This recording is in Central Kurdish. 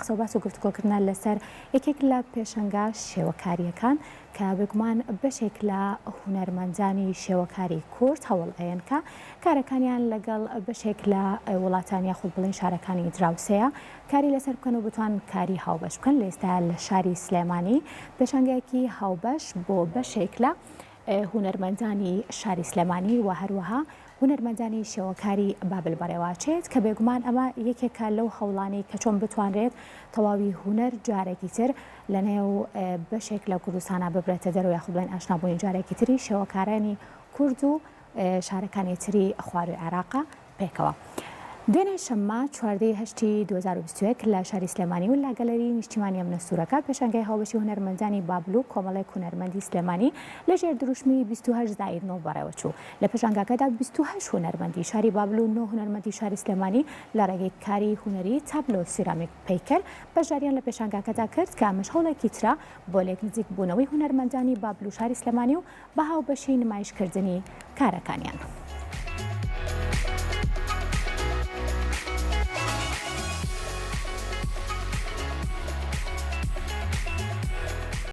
قسەوباس و گفتگۆکردن لەسەر یەکێک لە پێشەنگە شێوەکاریەکان کە بگومان بەشێک لە هونەرمەندانی شێوەکاری کورد هەوڵ ئەیەن کە کارەکانیان لەگەڵ بەشێک لە وڵاتان یاخود بڵێن شارەکانی دراوسەیە کاری لەسەر بکەن و بتوان کاری هاوبەش بکەن لە ئێستا لە شاری سلێمانی پێشەنگەیەکی هاوبەش بۆ بەشێک لە هونەرمەندانی شاری سلێمانی و هەروەها هونەرمەندانی شێوەکاری بابل بەڕێوەچێت کە بێگومان ئەمە یەکێکە لەو هەوڵانی کە چۆن بتوانرێت تەواوی هونەر جارێکی تر لە نێو بەشێک لە کوردستانە ببرێتە دەرەوە یاخود بڵێن ئاشنابوونی جارێکی تری شێوەکارانی کورد و شارەکانی تری خواروی عێراقە پێکەوە. دوێنێ شەممە 14/8/2021 لە شاری سلێمانی و لە گەلەری نیشتیمانی ئەمنە سوورەکە پێشەنگەی هاوبەشی هونەرمەندانی بابل و کۆمەڵێک هونەرمەندی سلێمانی لەژێر دروشمی 28/9 بەڕێوەچوو لە پێشەنگەکەدا 28 هونەرمەندی شاری بابل و 9 هونەرمەندی شاری سلێمانی لە ڕێگەی کاری هونەری تابلۆ سیرامیک پەیکەر بەشداریان لە پێشەنگەکەدا کرد کە مەشغوڵێکی ترە بۆ لێک نزیک بوونەوەی هونەرمەندانی بابل و شاری سلێمانی و بە هاوبەشی نمایشکردنی کارەکانیان.